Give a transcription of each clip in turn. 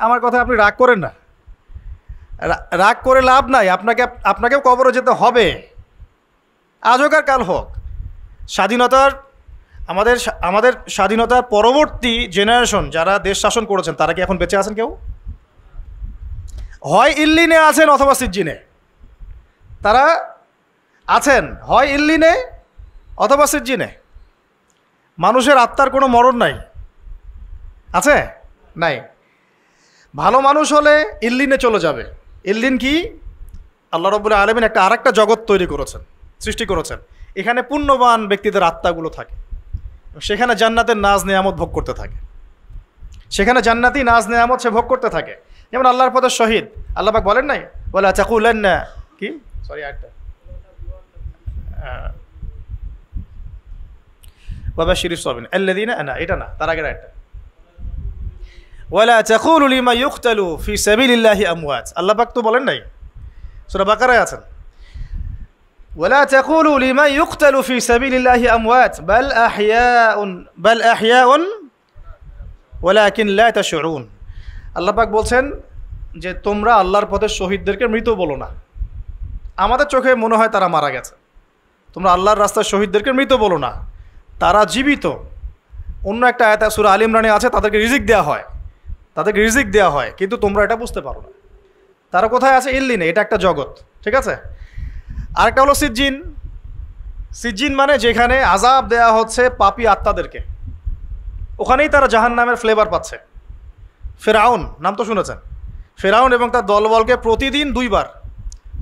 আমার কথা আপনি রাগ করেন না, রাগ করে লাভ নাই। আপনাকেও কবরে যেতে হবে, আজ হোক আর কাল হোক। আমাদের স্বাধীনতার পরবর্তী জেনারেশন যারা দেশ শাসন করেছেন তারা কি এখন বেঁচে আছেন? কেউ হয় ইল্লিনে আছেন অথবা সিজ্জিনে। তারা আছেন হয় ইল্লিনে অথবা সিজ্জিনে। মানুষের আত্মার কোনো মরণ নাই, আছে? নাই। ভালো মানুষ হলে ইল্লিনে চলে যাবে। ইল্লিন কি? আল্লাহ রাব্বুল আলামিন একটা আরেকটা জগৎ তৈরি করেছেন, সৃষ্টি করেছেন। এখানে পুণ্যবান ব্যক্তিদের আত্মাগুলো থাকে, সেখানে জান্নাতের নাজ নেয়ামত ভোগ করতে থাকে, সেখানে জান্নাতি নাজ নেয়ামত সে ভোগ করতে থাকে। যেমন আল্লাহর পথে শহীদ, আল্লাহ পাক বলেন নাই ওয়ালা তাকুলান্না কি সরি আরেকটা ওয়াবাশশিরিস সাবিরিন আল্লাযীনা এটা না, তার আগের একটা ওয়ালা তাকুলু লিমা ইউকতালু ফি সাবিলিল্লাহি আমওয়াত। আল্লাহ পাক তো বলেন নাই, সূরা বাকারায় আছেন ওয়ালা তাকুলু লিমা ইউকতালু ফি সাবিলিল্লাহি আমওয়াত বাল আহইয়াউন ওয়ালাকিন লা তাশউরুন। আল্লাহ পাক বলছেন যে তোমরা আল্লাহর পথে শহীদদেরকে মৃত বলো না। আমাদের চোখে মনে হয় তারা মারা গেছে। তোমরা আল্লাহর রাস্তায় শহীদদেরকে মৃত বলো না, তারা জীবিত। অন্য একটা আয়াত সূরা আলে ইমরানে আছে তাদেরকে রিজিক দেওয়া হয়, কিন্তু তোমরা এটা বুঝতে পারো না। তারা কোথায় আছে? ইল্লিনে। এটা একটা জগৎ, ঠিক আছে। আরেকটা হলো সিজ্জিন। সিজ্জিন মানে যেখানে আযাব দেয়া হচ্ছে পাপী আত্মাদেরকে, ওখানেই তারা জাহান্নামের ফ্লেভার পাচ্ছে। ফেরাউন নাম তো শুনেছেন। ফেরাউন এবং তার দলবলকে প্রতিদিন 2 বার,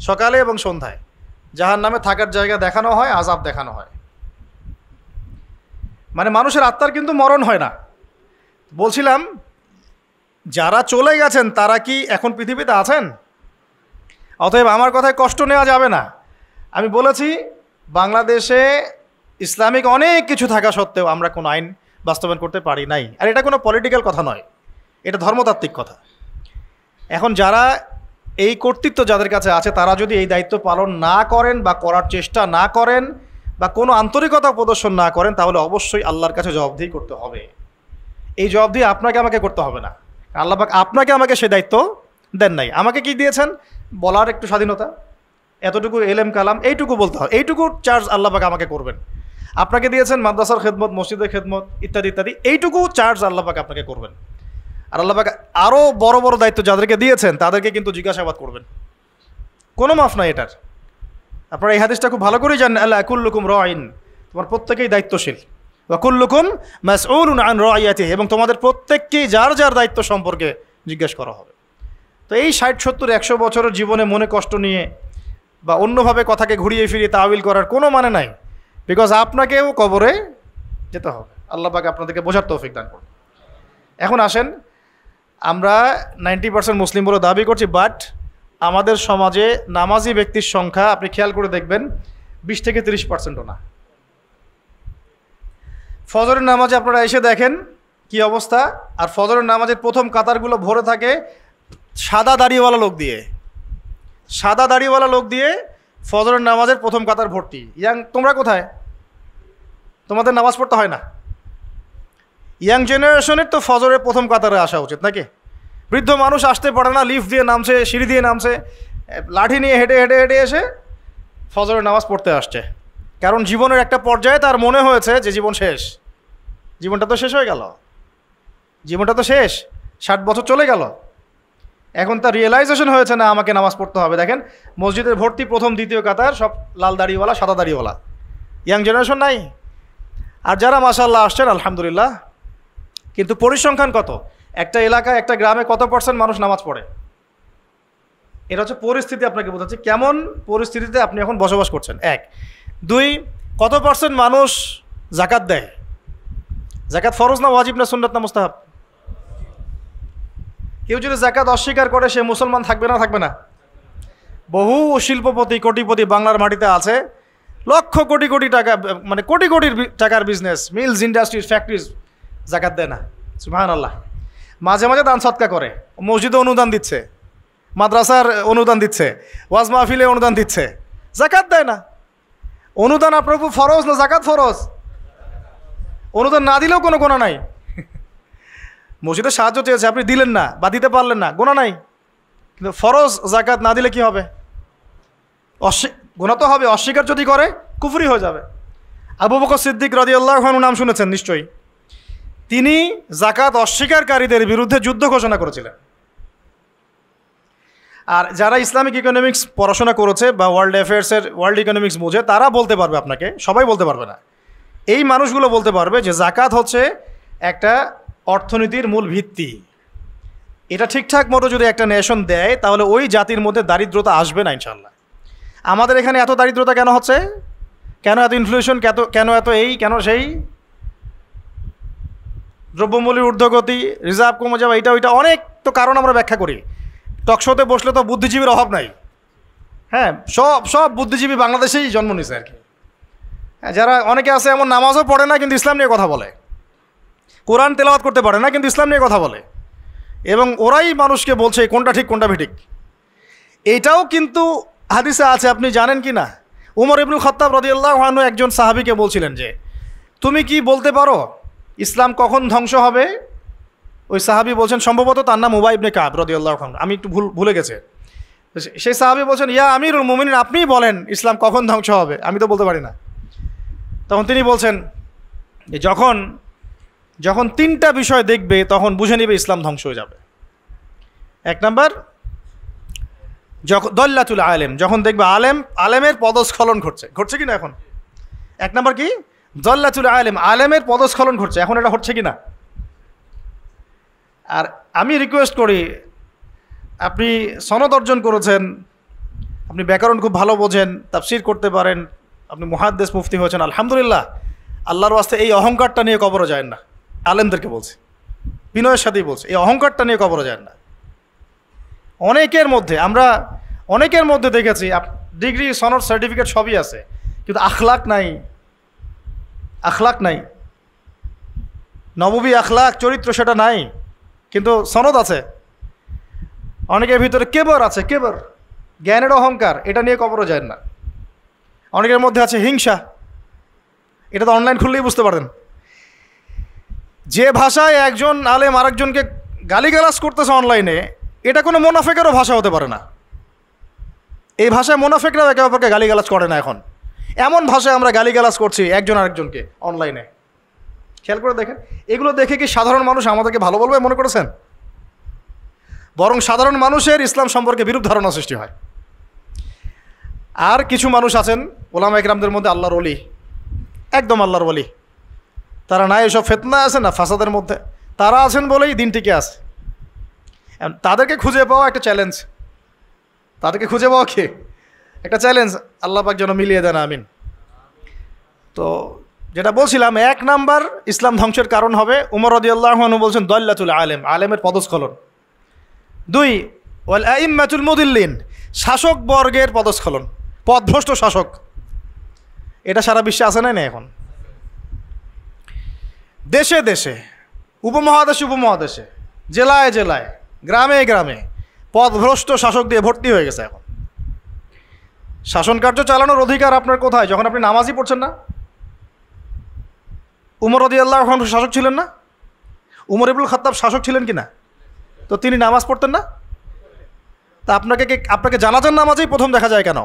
সকালে এবং সন্ধ্যায়, জাহান্নামে থাকার জায়গা দেখানো হয়, আযাব দেখানো হয়। মানে মানুষের আত্মার কিন্তু মরণ হয় না। বলছিলাম যারা চলে গেছেন তারা কি এখন পৃথিবীতে আছেন? অতএব আমার কথায় কষ্ট নেওয়া যাবে না। আমি বলেছি বাংলাদেশে ইসলামিক অনেক কিছু থাকা সত্ত্বেও আমরা কোনো আইন বাস্তবায়ন করতে পারি নাই। আর এটা কোনো পলিটিক্যাল কথা নয়, এটা ধর্মতাত্ত্বিক কথা। এখন যারা এই কর্তৃত্ব যাদের কাছে আছে তারা যদি এই দায়িত্ব পালন না করেন বা করার চেষ্টা না করেন বা কোনো আন্তরিকতা প্রদর্শন না করেন তাহলে অবশ্যই আল্লাহর কাছে জবাবদিহি করতে হবে। এই জবাবদিহি আপনাকে আমাকে করতে হবে না। আল্লাহ পাক আপনাকে আমাকে সে দায়িত্ব দেন নাই। আমাকে কি দিয়েছেন? বলার একটু স্বাধীনতা, এতটুকু এলেম কালাম, এইটুকু বলতে হবে, এইটুকু চার্জ আল্লাহ পাক আমাকে করবেন। আপনাকে দিয়েছেন মাদ্রাসার খেদমত, মসজিদের খেদমত ইত্যাদি ইত্যাদি, এইটুকু চার্জ আল্লাহ পাক আপনাকে করবেন। আর আল্লাহ পাক আরও বড় বড় দায়িত্ব যাদেরকে দিয়েছেন তাদেরকে কিন্তু জিজ্ঞাসাবাদ করবেন, কোনো মাফ নাই এটার। আপনারা এই হাদিসটা খুব ভালো করেই জানেন, আল্লাহ কুল্লুকুম রাইন, তোমার প্রত্যেকেই দায়িত্বশীল, ওয়া কুল্লুকুম মাসউলুন আন রাইয়াতিহি, এবং তোমাদের প্রত্যেককেই যার যার দায়িত্ব সম্পর্কে জিজ্ঞেস করা হবে। তো এই 60, 70, 100 বছরের জীবনে মনে কষ্ট নিয়ে বা অন্যভাবে কথাকে ঘুরিয়ে ফিরিয়ে তাওয়িল করার কোনো মানে নাই, বিকজ আপনাকেও কবরে যেতে হবে। আল্লাহ পাক আপনাদেরকে বোঝার তৌফিক দান করুন। এখন আসেন, আমরা 90% মুসলিম বলে দাবি করছি, বাট আমাদের সমাজে নামাজি ব্যক্তির সংখ্যা আপনি খেয়াল করে দেখবেন 20 থেকে 30%ও না। ফজরের নামাজে আপনারা এসে দেখেন কি অবস্থা, আর ফজরের নামাজের প্রথম কাতারগুলো ভরে থাকে সাদা দাড়িওয়ালা লোক দিয়ে ফজরের নামাজের প্রথম কাতার ভর্তি। তোমরা কোথায়? তোমাদের নামাজ পড়তে হয় না? ইয়াং জেনারেশনের তো ফজরের প্রথম কাতারে আসা উচিত নাকি? বৃদ্ধ মানুষ আসতে পারে না, লিফট দিয়ে নামছে, সিঁড়ি দিয়ে নামছে, লাঠি নিয়ে হেঁটে হেঁটে হেঁটে এসে ফজরের নামাজ পড়তে আসছে। কারণ জীবনের একটা পর্যায়ে তার মনে হয়েছে যে জীবন শেষ, জীবনটা তো শেষ হয়ে গেল, জীবনটা তো শেষ, 60 বছর চলে গেল। এখন তার রিয়েলাইজেশন হয়েছে না আমাকে নামাজ পড়তে হবে। দেখেন মসজিদের ভর্তি প্রথম দ্বিতীয় কাতার সব লাল দাড়িওয়ালা, সাদা দাড়িওয়ালা, ইয়াং জেনারেশন নাই। আর যারা মাশাআল্লাহ আসছেন আলহামদুলিল্লাহ, কিন্তু পরিসংখ্যান কত? একটা এলাকায়, একটা গ্রামে কত % মানুষ নামাজ পড়ে? এটা হচ্ছে পরিস্থিতি, আপনাকে বোঝাচ্ছি কেমন পরিস্থিতিতে আপনি এখন বসবাস করছেন। 1, 2, কত % মানুষ যাকাত দেয়? যাকাত ফরজ না ওয়াজিব না সুন্নাত না মুস্তাহাব? কেউ যদি যাকাত অস্বীকার করে সে মুসলমান থাকবে না? বহু শিল্পপতি, কোটিপতি বাংলার মাটিতে আছে, লক্ষ কোটি কোটি টাকা, মানে কোটি কোটি টাকার বিজনেস, মিলস, ইন্ডাস্ট্রিজ, ফ্যাক্টরিজ, যাকাত দেয় না। সুবহানাল্লাহ। মাঝে মাঝে দান সৎকা করে, মসজিদে অনুদান দিচ্ছে, মাদ্রাসার অনুদান দিচ্ছে, ওয়াজ মাহফিলে অনুদান দিচ্ছে, যাকাত দেয় না। অনুদান আপনার উপর ফরজ না যাকাত ফরজ? অনুদান না দিলেও কোনো গোনা নাই। মসজিদে সাহায্য চেয়েছে, আপনি দিলেন না বা দিতে পারলেন না, গুনাহ নাই। কিন্তু ফরজ জাকাত না দিলে কি হবে? গুনাহ তো হবে, অস্বীকার যদি করে কুফরি হয়ে যাবে। আবু বকর সিদ্দিক রাদিয়াল্লাহু আনহু নাম শুনেছেন নিশ্চয়ই। তিনি জাকাত অস্বীকারীদের বিরুদ্ধে যুদ্ধ ঘোষণা করেছিলেন। আর যারা ইসলামিক ইকোনমিক্স পড়াশোনা করেছে বা ওয়ার্ল্ড অ্যাফেয়ার্সের ওয়ার্ল্ড ইকোনমিক্স বোঝে, তারা বলতে পারবে আপনাকে, সবাই বলতে পারবে না। এই মানুষগুলো বলতে পারবে যে জাকাত হচ্ছে একটা অর্থনীতির মূল ভিত্তি। এটা ঠিকঠাক মতো যদি একটা নেশন দেয় তাহলে ওই জাতির মধ্যে দারিদ্রতা আসবে না ইনশাল্লাহ। আমাদের এখানে এত দারিদ্রতা কেন হচ্ছে? কেন এত ইনফ্লেশন, কেন এত এই, কেন সেই? দ্রব্যমূল্যের ঊর্ধ্বগতি, রিজার্ভ কমে যাওয়া, এটা ওইটা অনেক তো কারণ আমরা ব্যাখ্যা করি। টকশোতে বসলে তো বুদ্ধিজীবীর অভাব নাই। হ্যাঁ, সব বুদ্ধিজীবী বাংলাদেশেই জন্ম নিছে আর কি। হ্যাঁ, যারা অনেকে আছে এমন নামাজও পড়ে না কিন্তু ইসলাম নিয়ে কথা বলে, কোরআন তেলাওয়াত করতে পারে না কিন্তু ইসলাম নিয়ে কথা বলে, এবং ওরাই মানুষকে বলছে কোনটা ঠিক কোনটা বেঠিক। এইটাও কিন্তু হাদিসে আছে, আপনি জানেন কি না? উমর ইবনুল খাত্তাব রাদিয়াল্লাহু আনহু একজন সাহাবীকে বলছিলেন যে তুমি কি বলতে পারো ইসলাম কখন ধ্বংস হবে? ওই সাহাবী বলছেন, সম্ভবত তার নাম উবাই ইবনে কাব রাদিয়াল্লাহু আনহু, আমি একটু ভুলে গেছে। সেই সাহাবী বলছেন, ইয়া আমিরুল মুমিনিন, আপনিই বলেন ইসলাম কখন ধ্বংস হবে, আমি তো বলতে পারি না। তখন তিনি বলছেন যে যখন তিনটা বিষয় দেখবে তখন বুঝে নেবে ইসলাম ধ্বংস হয়ে যাবে। এক নাম্বার, যখন দল্লাতুল আলেম, যখন দেখবে আলেমের পদস্খলন ঘটছে কি না এখন। এক নাম্বার কি? দল্লাতুল আলেম, আলেমের পদস্খলন ঘটছে, এখন এটা হচ্ছে কি না। আর আমি রিকোয়েস্ট করি, আপনি সনদ অর্জন করেছেন, আপনি ব্যাকরণ খুব ভালো বোঝেন, তাফসীর করতে পারেন, আপনি মুহাদ্দিস মুফতি হয়েছেন, আলহামদুলিল্লাহ। আল্লাহর ওয়াস্তে এই অহংকারটা নিয়ে কবরে যায় না। আলেমদেরকে বলছে, বিনয়ের সাথেই বলছে, এই অহংকারটা নিয়ে কবরে যায় না। অনেকের মধ্যে দেখেছি ডিগ্রি, সনদ, সার্টিফিকেট সবই আছে, কিন্তু আখলাক নাই, নববী আখলাক, চরিত্র সেটা নাই, কিন্তু সনদ আছে। অনেকের ভিতরে কেবর আছে, জ্ঞানের অহংকার, এটা নিয়ে কবরে যায় না। অনেকের মধ্যে আছে হিংসা, এটা তো অনলাইন খুললেই বুঝতে পারেন। যে ভাষায় একজন আলেম আরেকজনকে গালিগালাজ করতেছে অনলাইনে, এটা কোনো মোনাফেকেরও ভাষা হতে পারে না। এই ভাষায় মোনাফেকরাও একে অপরকে গালিগালাজ করে না। এখন এমন ভাষায় আমরা গালিগালাজ করছি একজন আরেকজনকে অনলাইনে, খেয়াল করে দেখেন। এগুলো দেখে কি সাধারণ মানুষ আমাদেরকে ভালো বলবে মনে করেছেন? বরং সাধারণ মানুষের ইসলাম সম্পর্কে বিরূপ ধারণা সৃষ্টি হয়। আর কিছু মানুষ আছেন ওলামা ইকরামদের মধ্যে আল্লাহর ওলি, একদম আল্লাহর ওলি, তারা না এসব ফিতনা আছে না ফাসাদের মধ্যে, তারা আছেন বলেই দিন টিকে আছে। তাদেরকে খুঁজে পাওয়া একটা চ্যালেঞ্জ, একটা চ্যালেঞ্জ। আল্লাহ পাক যেন মিলিয়ে দেন, আমিন। তো যেটা বলছিলাম, এক নাম্বার ইসলাম ধ্বংসের কারণ হবে, উমর রাদিয়াল্লাহু আনহু বলছেন দল্লাতুল আলেম, আলেমের পদস্খলন। 2, ওয়াল আইম্মাতুল মুদিল্লিন, শাসক বর্গের পদস্খলন, পথভ্রষ্ট শাসক। এটা সারা বিশ্বে আছে না এখন, দেশে দেশে, উপমহাদেশে, জেলায় জেলায়, গ্রামে গ্রামে পথভ্রষ্ট শাসক দিয়ে ভর্তি হয়ে গেছে। এখন শাসন কার্য চালানোর অধিকার আপনার কোথায়? যখন আপনি নামাজই পড়ছেন না। উমর রাদিয়াল্লাহু আনহু শাসক ছিলেন না? উমর ইবনুল খাত্তাব শাসক ছিলেন কি না? তো তিনি নামাজ পড়তেন না? তা আপনাকে জানাজার নামাজেই প্রথম দেখা যায় কেন?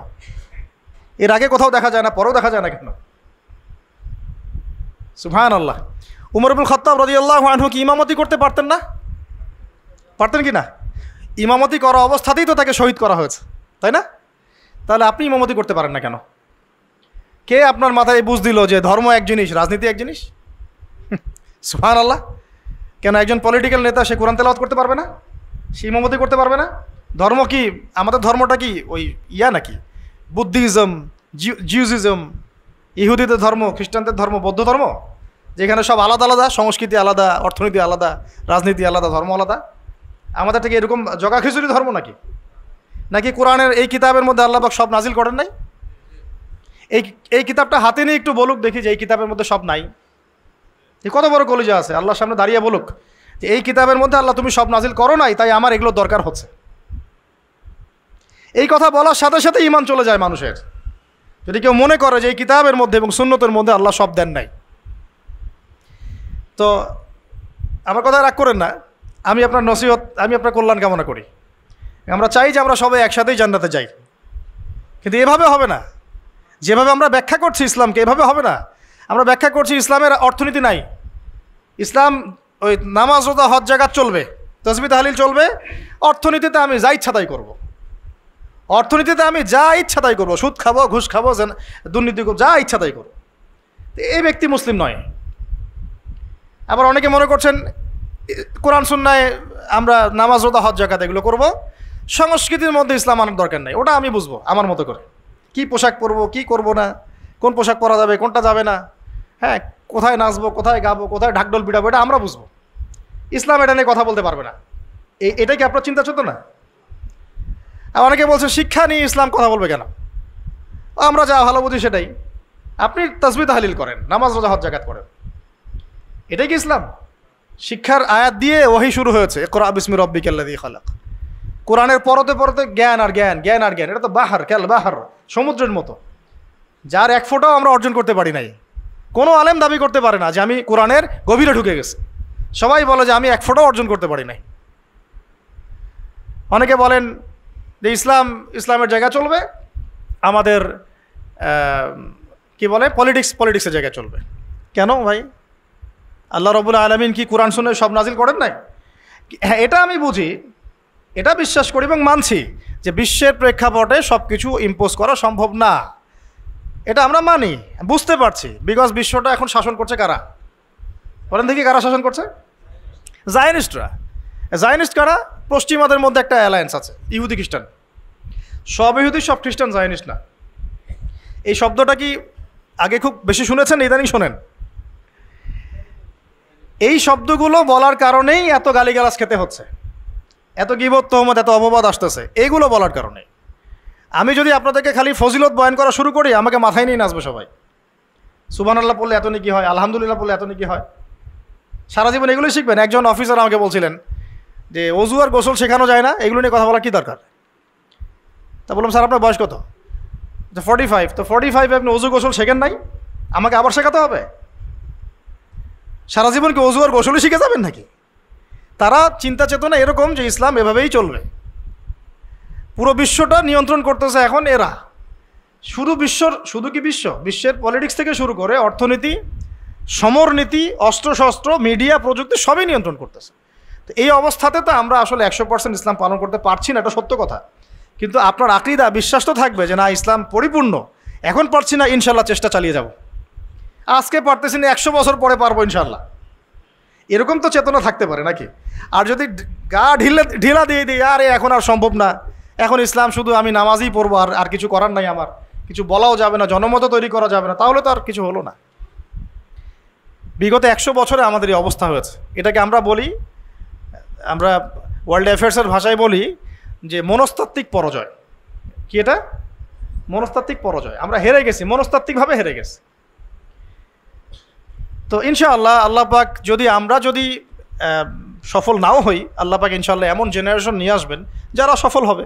এর আগে কোথাও দেখা যায় না, পরেও দেখা যায় না কেন? সুবহানাল্লাহ। উমর ইবনুল খাত্তাব রাদিয়াল্লাহু আনহু কি ইমামতি করতে পারতেন না? পারতেন কি না? ইমামতি করা অবস্থাতেই তো তাকে শহীদ করা হয়েছে, তাই না? তাহলে আপনি ইমামতি করতে পারেন না কেন? কে আপনার মাথায় বুঝ দিল যে ধর্ম এক জিনিস, রাজনীতি এক জিনিস? সুবহানাল্লাহ। কেন একজন পলিটিক্যাল নেতা সে কোরআন তেলাওয়াত করতে পারবে না? সে ইমামতি করতে পারবে না? ধর্ম কি, আমাদের ধর্মটা কি ওই নাকি বুদ্ধিজম, জিউজিজম, ইহুদিদের ধর্ম, খ্রিস্টানদের ধর্ম, বৌদ্ধ ধর্ম, যেখানে সব আলাদা আলাদা, সংস্কৃতি আলাদা, অর্থনীতি আলাদা, রাজনীতি আলাদা, ধর্ম আলাদা? আমাদের থেকে এরকম জগা খিচুড়ি ধর্ম নাকি কোরআনের এই কিতাবের মধ্যে আল্লাহ পাক সব নাজিল করেন নাই? এই কিতাবটা হাতে নিয়ে একটু বলুক দেখি যে এই কিতাবের মধ্যে সব নাই। এই কত বড় কলিজা আছে, আল্লাহর সামনে দাঁড়িয়ে বলুক যে এই কিতাবের মধ্যে আল্লাহ তুমি সব নাজিল করো নাই, তাই আমার এগুলো দরকার হচ্ছে। এই কথা বলার সাথে সাথে ঈমান চলে যায় মানুষের, যদি কেউ মনে করে যে এই কিতাবের মধ্যে এবং সুন্নতের মধ্যে আল্লাহ সব দেন নাই। তো আমার কথা রাগ করেন না, আমি আপনার নসিহত, আমি আপনার কল্যাণ কামনা করি। আমরা চাই যে আমরা সবাই একসাথেই জান্নাতে যাই, কিন্তু এভাবে হবে না। যেভাবে আমরা ব্যাখ্যা করছি ইসলামকে, এভাবে হবে না। আমরা ব্যাখ্যা করছি ইসলামের অর্থনীতি নাই, ইসলাম ওই নামাজ রোজা হজ জাকাত চলবে, তাসবিহ তাহলিল চলবে, অর্থনীতিতে আমি যা ইচ্ছা তাই করবো, অর্থনীতিতে আমি যা ইচ্ছা তাই করবো, সুদ খাবো, ঘুষ খাবো, দুর্নীতি করবো, যা ইচ্ছা তাই করবো। এই ব্যক্তি মুসলিম নয়। আবার অনেকে মনে করছেন কোরআন সুন্নায় আমরা নামাজ রোজা হজ জাকাত এগুলো করবো, সংস্কৃতির মধ্যে ইসলাম আনার দরকার নেই, ওটা আমি বুঝবো আমার মতো করে, কি পোশাক পরবো কি করবো না, কোন পোশাক পরা যাবে কোনটা যাবে না, হ্যাঁ কোথায় নাচবো কোথায় গাবো কোথায় ঢাকঢোল পিটাবো, এটা আমরা বুঝবো। ইসলাম এটা নিয়ে কথা বলতে পারবে না। এটাই কি আপনার চিন্তা চলতো না? আর অনেকে বলছে শিক্ষা নিয়ে ইসলাম কথা বলবে কেন? আমরা যা ভালো বুঝি সেটাই। আপনি তাসবিহ তাহলিল করেন, নামাজ রোজা হজ জাকাত করেন, এটাই কি ইসলাম? শিক্ষার আয়াত দিয়ে ওহী শুরু হয়েছে, ইকরা বিসমি রাব্বিকাল্লাযী খালাক। কোরআনের পরতে পরতে জ্ঞান আর জ্ঞান, জ্ঞান আর জ্ঞান, এটা তো বাহার ক্যাল বাহার, সমুদ্রের মতো, যার এক ফোঁটাও আমরা অর্জন করতে পারি নাই। কোনো আলেম দাবি করতে পারে না যে আমি কোরআনের গভীরে ঢুকে গেছি, সবাই বলে যে আমি এক ফোঁটাও অর্জন করতে পারি নাই। অনেকে বলেন যে ইসলামের জায়গা চলবে, আমাদের কি বলে পলিটিক্সের জায়গায় চলবে। কেন ভাই? আল্লাহ রাব্বুল আলামিন কি কোরআন শুনে সব নাজিল করেন নাই? হ্যাঁ, এটা আমি বুঝি, এটা বিশ্বাস করি এবং মানছি যে বিশ্বের প্রেক্ষাপটে সব কিছু ইম্পোজ করা সম্ভব না, এটা আমরা মানি, বুঝতে পারছি। বিকজ বিশ্বটা এখন শাসন করছে কারা? বলেন দেখি, কারা শাসন করছে? জায়নিস্টরা। জায়নিস্ট কারা? পশ্চিমাদের মধ্যে একটা অ্যালায়েন্স আছে, ইহুদি খ্রিস্টান। সব ইহুদি সব খ্রিস্টান জায়নিস্ট না। এই শব্দটা কি আগে খুব বেশি শুনেছেন, ইদানিং শোনেন? এই শব্দগুলো বলার কারণেই এত গালিগালাজ খেতে হচ্ছে, এত গীবত তহমত, এত অপবাদ আসতেছে, এইগুলো বলার কারণে। আমি যদি আপনাদেরকে খালি ফজিলত বয়ান করা শুরু করি, আমাকে মাথায় নিয়ে নাচবে সবাই। সুবহানাল্লাহ পড়লে এত নাকি হয়, আলহামদুলিল্লাহ পড়লে এত নাকি হয়, সারা জীবন এগুলোই শিখবেন। একজন অফিসার আমাকে বলছিলেন যে অজু আর গোসল শেখানো যায় না, এগুলো নিয়ে কথা বলার কী দরকার? তা বললাম স্যার আপনার বয়স কত? তো 45। তো 45 আপনি অজু গোসল শেখেন নাই, আমাকে আবার শেখাতে হবে? সারা জীবন কি অজু আর গোসলই শিখে যাবেন নাকি? তারা চিন্তা চেতনা এরকম যে ইসলাম এভাবেই চলবে, পুরো বিশ্বটা নিয়ন্ত্রণ করতেছে এখন এরা। শুধু কি বিশ্বের পলিটিক্স থেকে শুরু করে অর্থনীতি, সমরনীতি, অস্ত্রশস্ত্র, মিডিয়া, প্রযুক্তি সবই নিয়ন্ত্রণ করতেছে। তো এই অবস্থাতে তো আমরা আসলে 100% ইসলাম পালন করতে পারছি না, এটা সত্য কথা। কিন্তু আপনার আকীদা, বিশ্বাস তো থাকবে যে না, ইসলাম পরিপূর্ণ, এখন পারছি না, ইনশাল্লাহ চেষ্টা চালিয়ে যাব, আজকে পারতেছি না 100 বছর পরে পারবো ইনশাল্লাহ, এরকম তো চেতনা থাকতে পারে নাকি? আর যদি গা ঢিলা দিয়ে দিই, আরে এখন আর সম্ভব না, এখন ইসলাম শুধু আমি নামাজই পড়বো, আর কিছু করার নাই, আমার কিছু বলাও যাবে না, জনমত তৈরি করা যাবে না, তাহলে তো আর কিছু হলো না। বিগত 100 বছরে আমাদের এই অবস্থা হয়েছে। এটাকে আমরা বলি, আমরা ওয়ার্ল্ড অ্যাফেয়ার্সের ভাষায় বলি যে মনস্তাত্ত্বিক পরাজয়। কি এটা? মনস্তাত্ত্বিক পরাজয়। আমরা হেরে গেছি, মনস্তাত্ত্বিকভাবে হেরে গেছি। তো ইনশাআল্লাহ আল্লাহ পাক আমরা যদি সফল নাও হই, আল্লাহ পাক ইনশাআল্লাহ এমন জেনারেশন নিয়ে আসবেন যারা সফল হবে।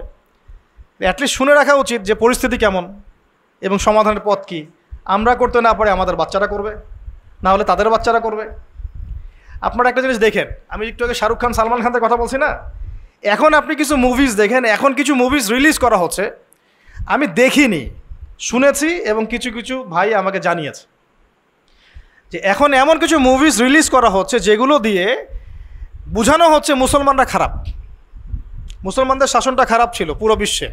অ্যাটলিস্ট শুনে রাখা উচিত যে পরিস্থিতি কেমন এবং সমাধানের পথ কী। আমরা করতে না পারে আমাদের বাচ্চারা করবে, না হলে তাদের বাচ্চারা করবে। আপনারা একটা জিনিস দেখেন, আমি একটু আগে শাহরুখ খান, সালমান খানের কথা বলছি না, এখন আপনি কিছু মুভিজ দেখেন, এখন কিছু মুভিজ রিলিজ করা হচ্ছে, আমি দেখিনি, শুনেছি এবং কিছু কিছু ভাই আমাকে জানিয়েছে যে এখন এমন কিছু মুভিজ রিলিজ করা হচ্ছে যেগুলো দিয়ে বোঝানো হচ্ছে মুসলমানরা খারাপ, মুসলমানদের শাসনটা খারাপ ছিল পুরো বিশ্বে,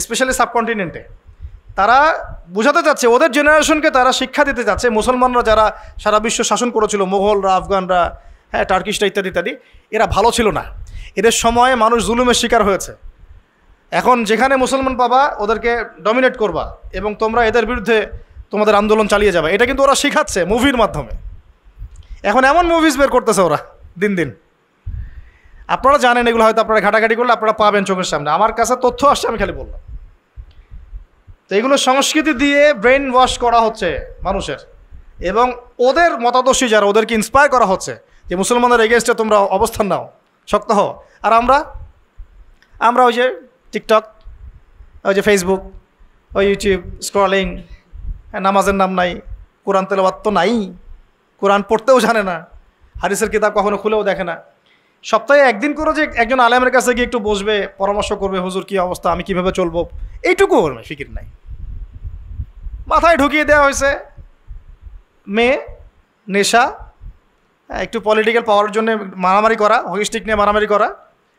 স্পেশালি সাবকন্টিনেন্টে। তারা বোঝাতে চাচ্ছে, ওদের জেনারেশনকে তারা শিক্ষা দিতে চাচ্ছে, মুসলমানরা যারা সারা বিশ্ব শাসন করেছিল, মোগলরা, আফগানরা, হ্যাঁ টার্কিশরা ইত্যাদি ইত্যাদি, এরা ভালো ছিল না, এদের সময়ে মানুষ জুলুমের শিকার হয়েছে। এখন যেখানে মুসলমান পাবা ওদেরকে ডমিনেট করবা এবং তোমরা এদের বিরুদ্ধে তোমাদের আন্দোলন চালিয়ে যাবে, এটা কিন্তু ওরা শেখাচ্ছে মুভির মাধ্যমে। এখন এমন মুভিজ বের করতেছে ওরা দিন দিন, আপনারা জানেন এগুলো, হয়তো আপনারা ঘাটাঘাটি করলে আপনারা পাবেন চোখের সামনে, আমার কাছে তথ্য আসছে, আমি খালি বললাম। তো এগুলো সংস্কৃতি দিয়ে ব্রেন ওয়াশ করা হচ্ছে মানুষের, এবং ওদের মতাদর্শী যারা, ওদেরকে ইন্সপায়ার করা হচ্ছে যে মুসলমানদের এগেনস্টে তোমরা অবস্থান নাও, শক্ত হও। আর আমরা ওই যে টিকটক, ওই যে ফেসবুক, ওই ইউটিউব স্ক্রলিং, নামাজের নাম নাই, কোরআন তেলাওয়াত তো নাই, কোরআন পড়তেও জানে না, হাদিসের কিতাব কখনো খুলেও দেখে না, সপ্তাহে একদিন করে যে একজন আলেমের কাছে গিয়ে একটু বসবে, পরামর্শ করবে, হুজুর কী অবস্থা, আমি কীভাবে চলবো, এইটুকু ওর ফিকির নাই। মাথায় ঢুকিয়ে দেওয়া হয়েছে মেয়ে, নেশা, একটু পলিটিক্যাল পাওয়ার জন্য মারামারি করা, হকি স্টিক নিয়ে মারামারি করা,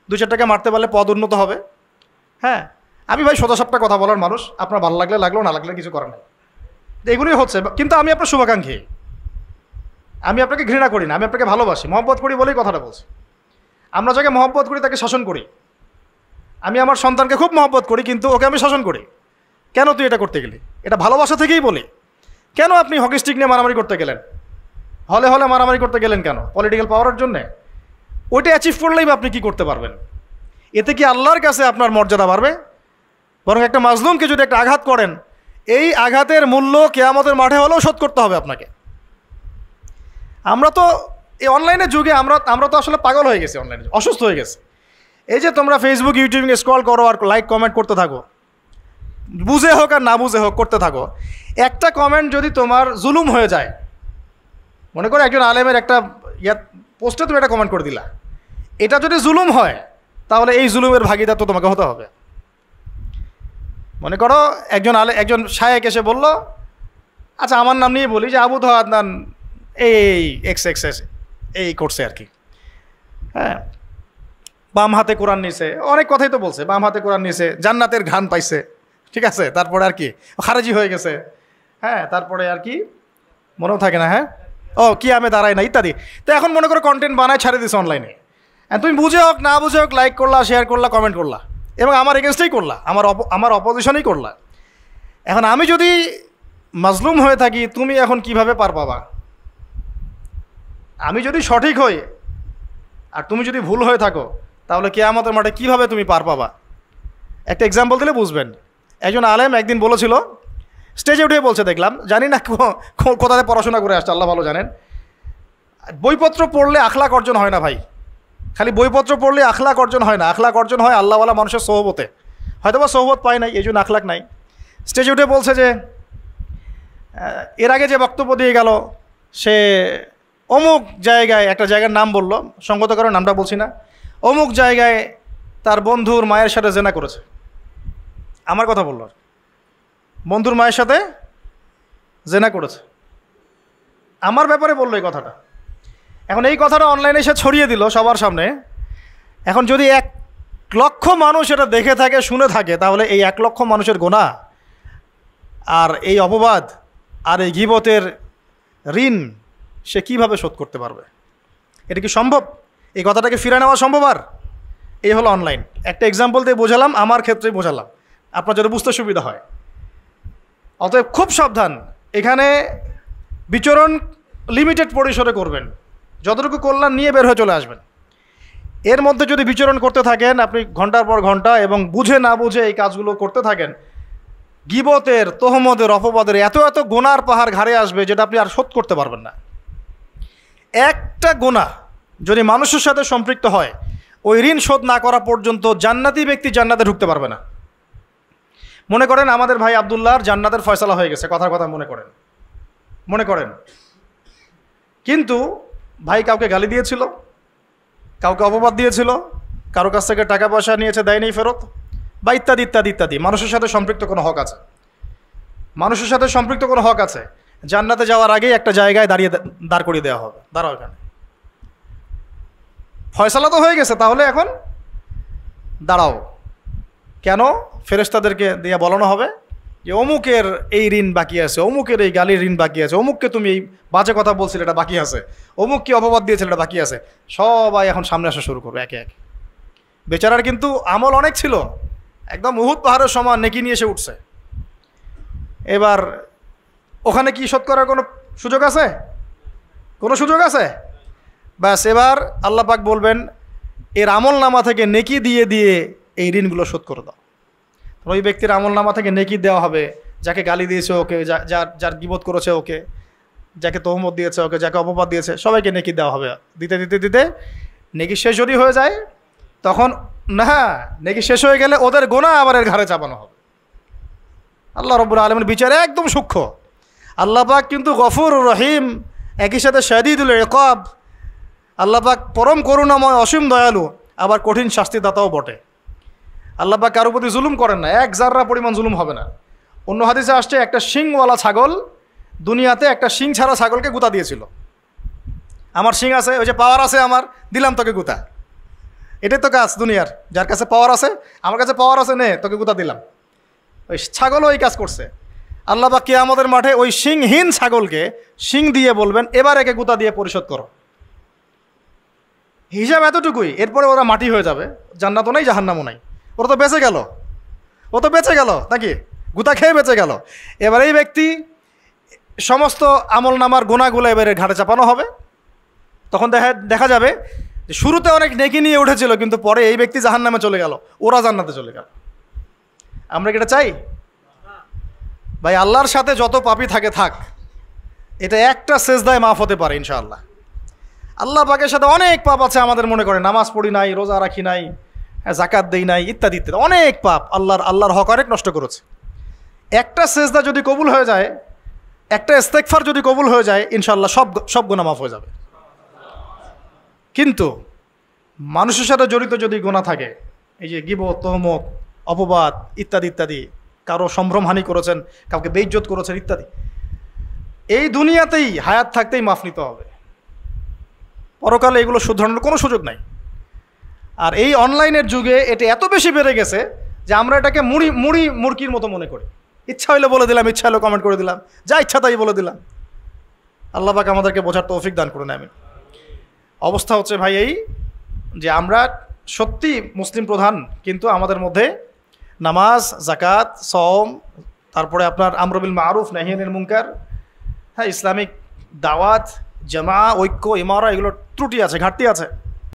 2-4 টাকা মারতে পারলে পদ উন্নত হবে। হ্যাঁ, আমি ভাই সোজাসাপটা কথা বলার মানুষ, আপনার ভালো লাগলে লাগলো, না লাগলে কিছু করার নাই, এগুলোই হচ্ছে। কিন্তু আমি আপনার শুভাকাঙ্ক্ষী, আমি আপনাকে ঘৃণা করি না, আমি আপনাকে ভালোবাসি, মহব্বত করি বলেই কথাটা বলছি। আমরা যাকে মহব্বত করি তাকে শাসন করি। আমি আমার সন্তানকে খুব মহব্বত করি, কিন্তু ওকে আমি শাসন করি। কেন তুই এটা করতে গেলি? এটা ভালোবাসা থেকেই বলি। কেন আপনি হকি স্টিক নিয়ে মারামারি করতে গেলেন, হলে হলে মারামারি করতে গেলেন কেন? পলিটিক্যাল পাওয়ারের জন্যে? ওইটা অ্যাচিভ করলেই বা আপনি কী করতে পারবেন? এতে কি আল্লাহর কাছে আপনার মর্যাদা বাড়বে? বরং একটা মাজলুমকে যদি একটা আঘাত করেন, এই আঘাতের মূল্য কিয়ামতের মাঠে হলেও শোধ করতে হবে আপনাকে। আমরা তো এই অনলাইনের যুগে আমরা তো আসলে পাগল হয়ে গেছি, অনলাইনে অসুস্থ হয়ে গেছে। এই যে তোমরা ফেসবুক, ইউটিউবে স্ক্রল করো আর লাইক কমেন্ট করতে থাকো, বুঝে হোক আর না বুঝে হোক করতে থাকো। একটা কমেন্ট যদি তোমার জুলুম হয়ে যায়, মনে করো একজন আলেমের একটা পোস্টে তুমি একটা কমেন্ট করে দিলা, এটা যদি জুলুম হয় তাহলে এই জুলুমের ভাগিদার তো তোমাকে হতে হবে। মনে করো একজন শায়েক এসে বলল, আচ্ছা আমার নাম নিয়ে বলি যে আবু ধা আদনান এই এক্স এই করছে আর কি, হ্যাঁ, বাম হাতে কোরআন নিয়েছে, অনেক কথাই তো বলছে, বাম হাতে কোরআন নিয়েছে, জান্নাতের ঘ্রাণ পাইছে, ঠিক আছে, তারপরে আর কি খারেজি হয়ে গেছে, হ্যাঁ, তারপরে আর কি মনেও থাকে না, হ্যাঁ, ও কি আমি দাঁড়াই না ইত্যাদি। তো এখন মনে করো কন্টেন্ট বানায় ছাড়ে দিছে অনলাইনে, তুমি বুঝে হোক না বুঝে হোক লাইক করলা, শেয়ার করলা, কমেন্ট করলা, এবং আমার এগেনস্টেই করলা, আমার অপোজিশনেই করলা। এখন আমি যদি মাজলুম হয়ে থাকি, তুমি এখন কিভাবে পার পাবা? আমি যদি সঠিক হই আর তুমি যদি ভুল হয়ে থাকো, তাহলে কিয়ামতের মাঠে কীভাবে তুমি পার পাবা? একটা এক্সাম্পল দিলে বুঝবেন। একজন আলেম একদিন বলেছিল, স্টেজে উঠে বলছে, দেখলাম, জানি না কোথায় পড়াশোনা করে আসছে, আল্লাহ ভালো জানেন, বইপত্র পড়লে আখলাক অর্জন হয় না ভাই। খালি বইপত্র পড়লে আখলাক অর্জন হয় না, আখলাক অর্জন হয় আল্লাহওয়ালা মানুষের সোহবতে। হয়তো বা সোহবত পায় নাই, এই জন্য আখলাক নাই। স্টেজে উঠে বলছে যে এর আগে যে বক্তব্য দিয়ে গেল, সে অমুক জায়গায়, একটা জায়গার নাম বলল, সঙ্গত কারণে নামটা বলছি না, অমুক জায়গায় তার বন্ধুর মায়ের সাথে জেনা করেছে। আমার কথা বলল, বন্ধুর মায়ের সাথে জেনা করেছে, আমার ব্যাপারে বললো এই কথাটা। এখন এই কথাটা অনলাইনে এসে ছড়িয়ে দিল সবার সামনে। এখন যদি 1 লক্ষ মানুষ এটা দেখে থাকে, শুনে থাকে, তাহলে এই 1 লক্ষ মানুষের গুনাহ আর এই অপবাদ আর এই গীবতের ঋণ সে কিভাবে শোধ করতে পারবে? এটা কি সম্ভব? এই কথাটাকে ফিরে নেওয়া সম্ভব? আর এই হলো অনলাইন। একটা এক্সাম্পল দিয়ে বোঝালাম, আমার ক্ষেত্রেই বোঝালাম, আপনার যদি বুঝতে সুবিধা হয়। অতএব খুব সাবধান, এখানে বিচরণ লিমিটেড পরিসরে করবেন, যতটুকু কল্যাণ নিয়ে বের হয়ে চলে আসবেন। এর মধ্যে যদি বিচরণ করতে থাকেন আপনি ঘন্টার পর ঘন্টা, এবং বুঝে না বুঝে এই কাজগুলো করতে থাকেন, গীবতের, তোহমতের, অপবাদের এত এত গুনার পাহাড় ঘাড়ে আসবে যেটা আপনি আর শোধ করতে পারবেন না। একটা গুনাহ যদি মানুষের সাথে সম্পৃক্ত হয়, ওই ঋণ শোধ না করা পর্যন্ত জান্নাতি ব্যক্তি জান্নাতে ঢুকতে পারবে না। মনে করেন আমাদের ভাই আব্দুল্লাহর জান্নাতের ফয়সালা হয়ে গেছে, কথার কথা মনে করেন, কিন্তু ভাই কাউকে গালি দিয়েছিল, কাউকে অপবাদ দিয়েছিল, কারো কাছ থেকে টাকা পয়সা নিয়েছে, দেয়নি ফেরত, বা ইত্যাদি ইত্যাদি ইত্যাদি। মানুষের সাথে সম্পৃক্ত কোনো হক আছে, মানুষের সাথে সম্পৃক্ত কোনো হক আছে। জান্নাতে যাওয়ার আগেই একটা জায়গায় দাঁড় করিয়ে দেওয়া হবে, দাঁড়াও এখানে, ফয়সালা তো হয়ে গেছে, তাহলে এখন দাঁড়াও। কেন? ফেরেশতাদেরকে দিয়ে বলানো হবে যে অমুকের এই ঋণ বাকি আছে, অমুকের এই গালির ঋণ বাকি আছে, অমুককে তুমি এই বাজে কথা বলছিলে এটা বাকি আছে, অমুককে অপবাদ দিয়েছিল এটা বাকি আছে। সবাই এখন সামনে আসা শুরু করবে একে একে। বেচারার কিন্তু আমল অনেক ছিল, একদম উহুদ পাহাড়ের সমান নেকি নিয়ে এসে উঠছে। এবার ওখানে কি শোধ করার কোনো সুযোগ আছে? কোনো সুযোগ আছে? ব্যাস, এবার আল্লাহ পাক বলবেন এর আমল নামা থেকে নেকি দিয়ে দিয়ে এই ঋণগুলো শোধ করে দাও। ওই ব্যক্তির আমল নামা থেকে নেকি দেওয়া হবে, যাকে গালি দিয়েছে ওকে, যার গীবত করেছে ওকে, যাকে তহমত দিয়েছে ওকে, যাকে অপবাদ দিয়েছে সবাইকে নেকি দেওয়া হবে। দিতে দিতে দিতে নেকি শেষ যদি হয়ে যায়, তখন না, নেকি শেষ হয়ে গেলে ওদের গোনা আবার এর ঘাড়ে চাপানো হবে। আল্লাহ রাব্বুল আলামিনের বিচারে একদম সূক্ষ্ম। আল্লাহ পাক কিন্তু গফুর রহিম, একই সাথে শাদীদুল ইকাব। আল্লাহ পাক পরম করুণাময়, অসীম দয়ালু, আবার কঠিন শাস্তিদাতাও বটে। আল্লাহ পাক কারোর প্রতি জুলুম করেন না, এক জাররা পরিমাণ জুলুম হবে না। অন্য হাদিসে আসছে একটা শিংওয়ালা ছাগল দুনিয়াতে একটা শিং ছাড়া ছাগলকে গুতা দিয়েছিল। আমার শিং আছে, ওই যে পাওয়ার আছে আমার, দিলাম তোকে গুতা। এটাই তো কাজ দুনিয়ার, যার কাছে পাওয়ার আছে, আমার কাছে পাওয়ার আছে, নে তোকে গুতা দিলাম। ওই ছাগলও ওই কাজ করছে। আল্লাহ পাক কিয়ামতের মাঠে ওই শিংহীন ছাগলকে শিং দিয়ে বলবেন, এবার একে গুতা দিয়ে পরিশোধ করো। হিসাব এতটুকুই, এরপরে ওরা মাটি হয়ে যাবে, জান্নাতও নাই জাহান্নামও নাই, ওরা তো বেঁচে গেল, ও তো বেঁচে গেল নাকি, গুতা খেয়ে বেঁচে গেল। এবার এই ব্যক্তি সমস্ত আমল নামার গুণাগুলো এবারে ঘাটে চাপানো হবে। তখন দেখা যাবে যে শুরুতে অনেক নেকি নিয়ে উঠেছিল, কিন্তু পরে এই ব্যক্তি জাহান্নামে চলে গেল, ওরা জান্নাতে চলে গেল। আমরা কি এটা চাই? ভাই আল্লাহর সাথে যত পাপী থাকে থাক, এটা একটা সেজদায় মাফ হতে পারে ইনশাআল্লাহ। আল্লাহ পাকের সাথে অনেক পাপ আছে আমাদের, মনে করে নামাজ পড়ি নাই, রোজা রাখি নাই, জাকাত দেই নাই, ইত্যাদি ইত্যাদি অনেক পাপ, আল্লাহর হক অনেক নষ্ট করেছে। একটা সেজদা যদি কবুল হয়ে যায়, একটা ইস্তেগফার যদি কবুল হয়ে যায়, ইনশাআল্লাহ সব গুনাহ মাফ হয়ে যাবে। কিন্তু মানুষের সাথে জড়িত যদি গুনাহ থাকে, এই যে গীবত, তহমত, অপবাদ ইত্যাদি ইত্যাদি, কারো সম্ভ্রমহানি করেছেন, কাউকে বেইজ্জত করেছেন ইত্যাদি, এই দুনিয়াতেই হায়াত থাকতেই মাফ নিতে হবে। পরকালে এগুলো শুধরানোর কোনো সুযোগ নাই। আর এই অনলাইনের যুগে এটা এত বেশি বেড়ে গেছে যে আমরা এটাকে মুরগির মতো মনে করি। ইচ্ছা হইলে বলে দিলাম, ইচ্ছা হলে কমেন্ট করে দিলাম, যা ইচ্ছা তাই বলে দিলাম। আল্লাহ পাক আমাদেরকে বোঝার তৌফিক দান করে নেন। অবস্থা হচ্ছে ভাই এই যে আমরা সত্যি মুসলিম প্রধান, কিন্তু আমাদের মধ্যে নামাজ, জাকাত, সওম, তারপরে আপনার আমর বিল মারুফ নাহি আনিল মুনকার, হ্যাঁ, ইসলামিক দাওয়াত, জামা, ঐক্য, ইমারা, এগুলোর ত্রুটি আছে, ঘাটতি আছে।